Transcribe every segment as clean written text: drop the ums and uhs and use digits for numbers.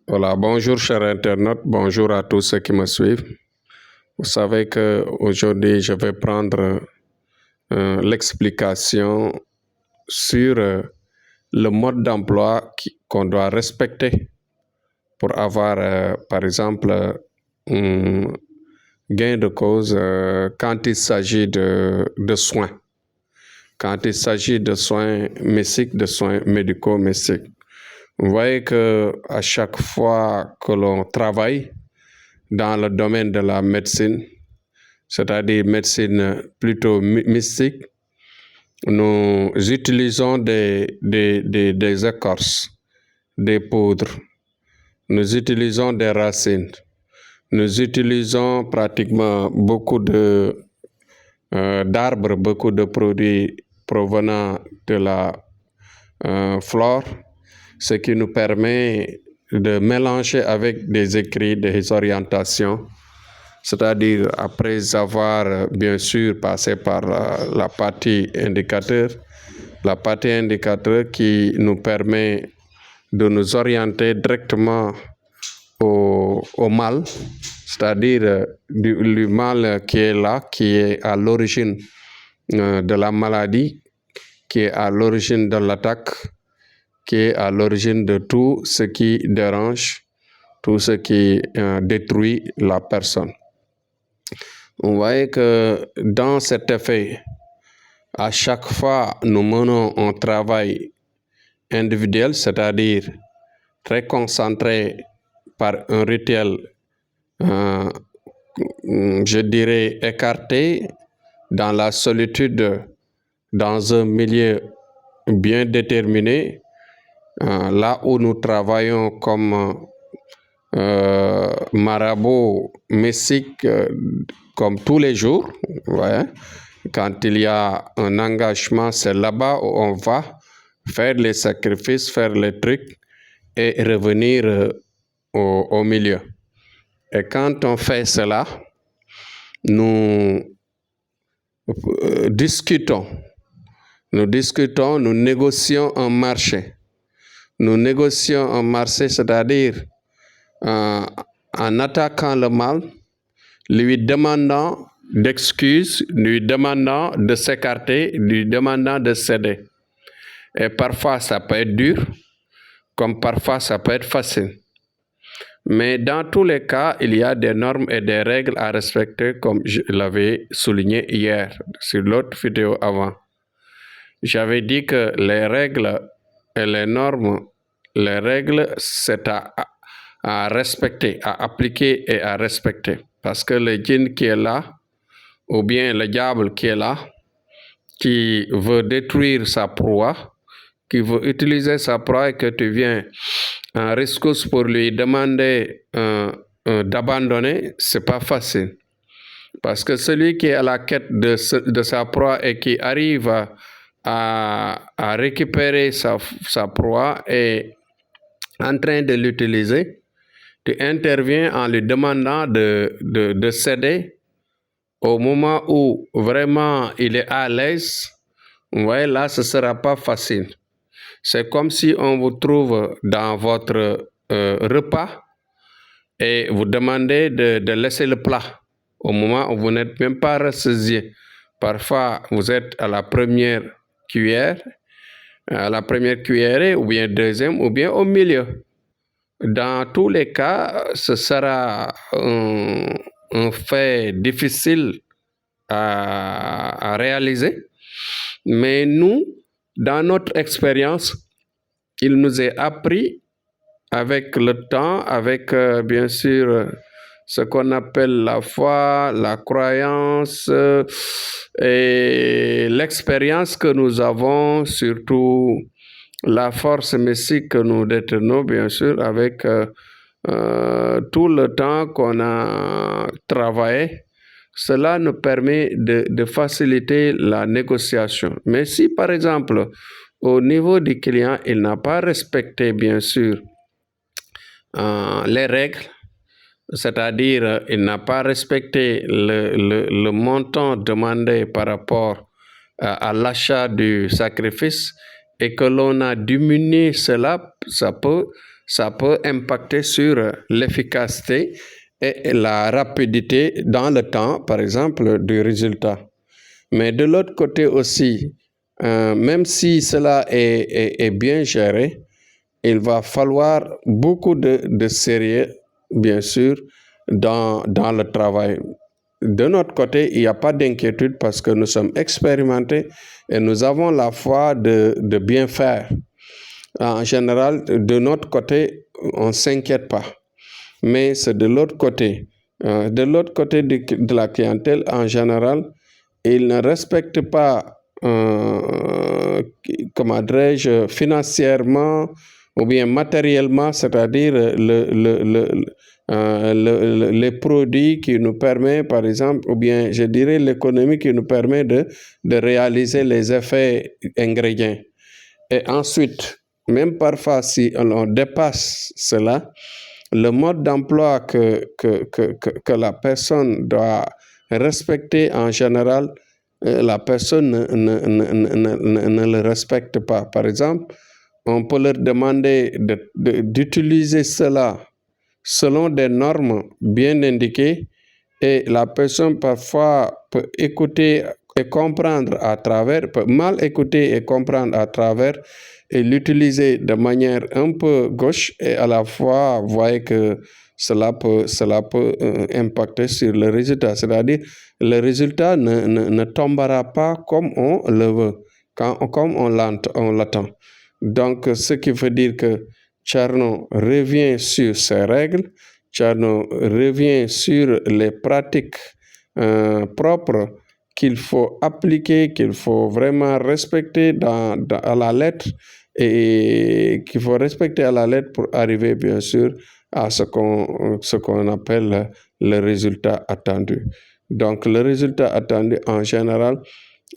Voilà, bonjour chers internautes, bonjour à tous ceux qui me suivent. Vous savez que aujourd'hui je vais prendre l'explication sur le mode d'emploi qu'on doit respecter pour avoir, par exemple, un gain de cause quand il s'agit de soins, quand il s'agit de soins mystiques, de soins médicaux mystiques. Vous voyez que à chaque fois que l'on travaille dans le domaine de la médecine, c'est-à-dire médecine plutôt mystique, nous utilisons des écorces, des poudres, nous utilisons des racines, nous utilisons pratiquement beaucoup d'arbres, beaucoup de produits provenant de la flore, ce qui nous permet de mélanger avec des écrits, des orientations, c'est-à-dire après avoir bien sûr passé par la partie indicateur qui nous permet de nous orienter directement au mal, c'est-à-dire du mal qui est là, qui est à l'origine de la maladie, qui est à l'origine de l'attaque, qui est à l'origine de tout ce qui dérange, tout ce qui détruit la personne. Vous voyez que dans cet effet, à chaque fois nous menons un travail individuel, c'est-à-dire très concentré par un rituel, je dirais écarté, dans la solitude, dans un milieu bien déterminé, là où nous travaillons comme marabout mystique, comme tous les jours. Ouais. Quand il y a un engagement, c'est là-bas où on va faire les sacrifices, faire les trucs et revenir au milieu. Et quand on fait cela, nous discutons, nous négocions un marché. Nous négocions un marché, c'est-à-dire en attaquant le mal, lui demandant d'excuses, lui demandant de s'écarter, lui demandant de céder. Et parfois, ça peut être dur, comme parfois, ça peut être facile. Mais dans tous les cas, il y a des normes et des règles à respecter, comme je l'avais souligné hier sur l'autre vidéo avant. J'avais dit que les règles et les normes, les règles, c'est à respecter, à appliquer et à respecter. Parce que le djinn qui est là, ou bien le diable qui est là, qui veut détruire sa proie, qui veut utiliser sa proie et que tu viens en rescousse pour lui demander d'abandonner, c'est pas facile. Parce que celui qui est à la quête de sa proie et qui arrive à récupérer sa proie et en train de l'utiliser, tu interviens en lui demandant de céder au moment où vraiment il est à l'aise. Vous voyez, là, ce ne sera pas facile. C'est comme si on vous trouve dans votre repas et vous demandez de laisser le plat au moment où vous n'êtes même pas rassasié. Parfois, vous êtes à la première cuillère, ou bien deuxième, ou bien au milieu. Dans tous les cas, ce sera un fait difficile à réaliser. Mais nous, dans notre expérience, il nous est appris avec le temps, avec bien sûr ce qu'on appelle la foi, la croyance et l'expérience que nous avons, surtout la force mystique que nous détenons, bien sûr, avec tout le temps qu'on a travaillé. Cela nous permet de faciliter la négociation. Mais si, par exemple, au niveau du client, il n'a pas respecté, bien sûr, les règles, c'est-à-dire il n'a pas respecté le montant demandé par rapport à l'achat du sacrifice et que l'on a diminué cela, ça peut ça peut impacter sur l'efficacité et la rapidité dans le temps, par exemple, du résultat. Mais de l'autre côté aussi, même si cela est bien géré, il va falloir beaucoup de sérieux, bien sûr, dans le travail. De notre côté, il n'y a pas d'inquiétude parce que nous sommes expérimentés et nous avons la foi de bien faire. En général, de notre côté, on ne s'inquiète pas. Mais c'est de l'autre côté. De l'autre côté de la clientèle, en général, ils ne respectent pas, comment dirais-je, financièrement ou bien matériellement, c'est-à-dire les produits qui nous permettent, par exemple, ou bien je dirais l'économie qui nous permet de réaliser les effets ingrédients. Et ensuite, même parfois, si on dépasse cela, le mode d'emploi que la personne doit respecter en général, la personne ne le respecte pas. Par exemple, on peut leur demander d'utiliser cela selon des normes bien indiquées et la personne parfois peut écouter et comprendre à travers, peut mal écouter et comprendre à travers et l'utiliser de manière un peu gauche et à la fois vous voyez que cela peut impacter sur le résultat. C'est-à-dire le résultat ne tombera pas comme on le veut, comme on l'attend. Donc, ce qui veut dire que Tcherno revient sur ses règles, Tcherno revient sur les pratiques propres qu'il faut appliquer, qu'il faut vraiment respecter à la lettre et qu'il faut respecter à la lettre pour arriver bien sûr à ce qu'on appelle le résultat attendu. Donc le résultat attendu en général,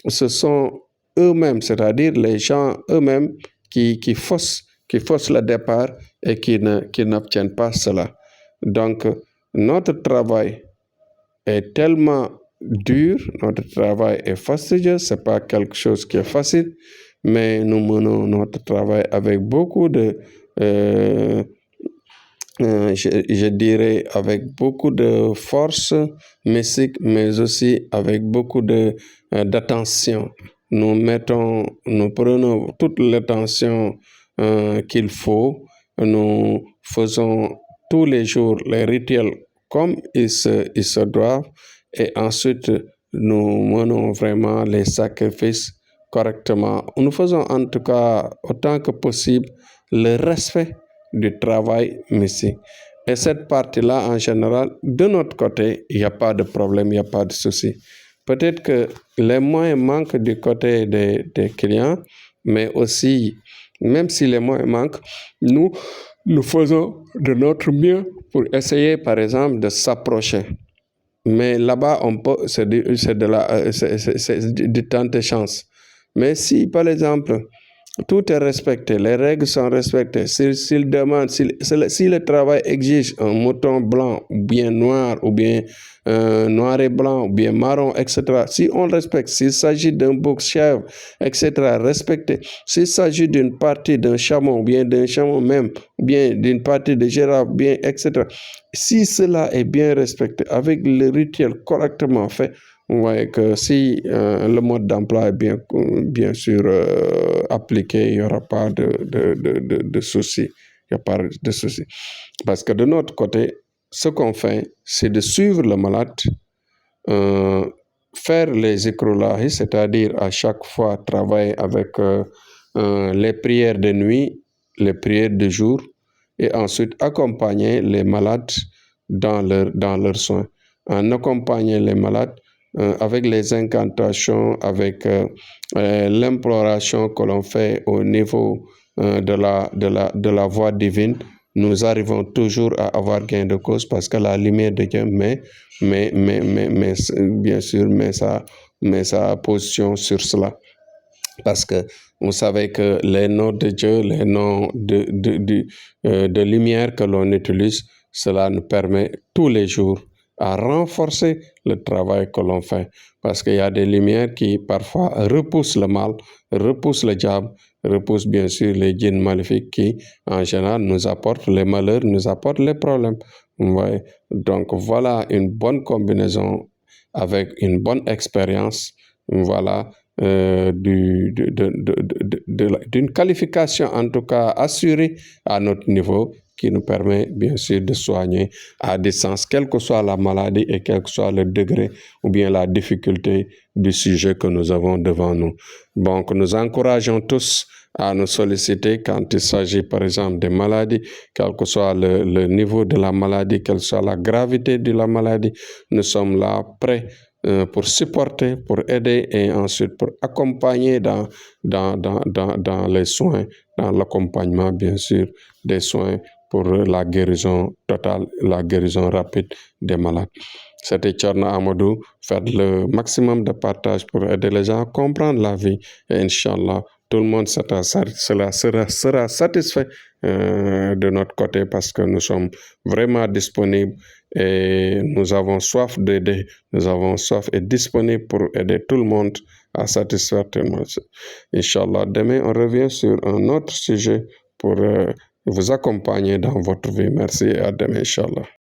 ce sont eux-mêmes, c'est-à-dire les gens eux-mêmes qui faussent le départ et qui n'obtiennent pas cela. Donc notre travail est tellement dur, notre travail est fastidieux, c'est pas quelque chose qui est facile, mais nous menons notre travail avec beaucoup de, je dirais, avec beaucoup de force, mais aussi avec beaucoup d'attention. Nous prenons toute l'attention qu'il faut. Nous faisons tous les jours les rituels comme ils se doivent. Et ensuite, nous menons vraiment les sacrifices correctement. Nous faisons en tout cas autant que possible le respect du travail mystique. Et cette partie-là, en général, de notre côté, il n'y a pas de problème, il n'y a pas de souci. Peut-être que les moyens manquent du côté des clients, mais aussi, même si les moyens manquent, nous faisons de notre mieux pour essayer, par exemple, de s'approcher. Mais là-bas, c'est du temps de chance. Mais si, par exemple, tout est respecté, les règles sont respectées, si le travail exige un mouton blanc, ou bien noir, ou bien noir et blanc, ou bien marron, etc., si on respecte, s'il s'agit d'un bouc chèvre, etc., respecté, s'il s'agit d'une partie d'un chameau, ou bien d'un chameau même, ou bien d'une partie de girafe, bien, etc., si cela est bien respecté, avec le rituel correctement fait, vous voyez que si le mode d'emploi est bien sûr appliqué, il n'y aura pas de soucis. Il n'y a pas de soucis. Parce que de notre côté, ce qu'on fait, c'est de suivre le malade, faire les écrolaries, c'est-à-dire à chaque fois travailler avec les prières de nuit, les prières de jour, et ensuite accompagner les malades dans leurs soins. En accompagnant les malades, avec les incantations, avec l'imploration que l'on fait au niveau de la voix divine, nous arrivons toujours à avoir gain de cause parce que la lumière de Dieu bien sûr, met sa position sur cela. Parce que vous savez que les noms de Dieu, les noms de lumière que l'on utilise, cela nous permet tous les jours à renforcer le travail que l'on fait. Parce qu'il y a des lumières qui parfois repoussent le mal, repoussent le diable, repoussent bien sûr les djinns maléfiques qui, en général, nous apportent les malheurs, nous apportent les problèmes. Vous voyez? Donc voilà une bonne combinaison avec une bonne expérience. Voilà. D'une qualification en tout cas assurée à notre niveau qui nous permet bien sûr de soigner à distance, quelle que soit la maladie et quel que soit le degré ou bien la difficulté du sujet que nous avons devant nous. Donc nous encourageons tous à nous solliciter quand il s'agit par exemple de maladies, quel que soit le niveau de la maladie, quelle soit la gravité de la maladie, nous sommes là prêts pour supporter, pour aider et ensuite pour accompagner dans les soins, dans l'accompagnement bien sûr des soins pour la guérison totale, la guérison rapide des malades. C'était Thierno Amadou. Faites le maximum de partage pour aider les gens à comprendre la vie et Inch'Allah, tout le monde sera satisfait de notre côté parce que nous sommes vraiment disponibles et nous avons soif d'aider, nous avons soif et disponibles pour aider tout le monde à satisfaire tout le monde. Inch'Allah, demain on revient sur un autre sujet pour vous accompagner dans votre vie. Merci et à demain, Inch'Allah.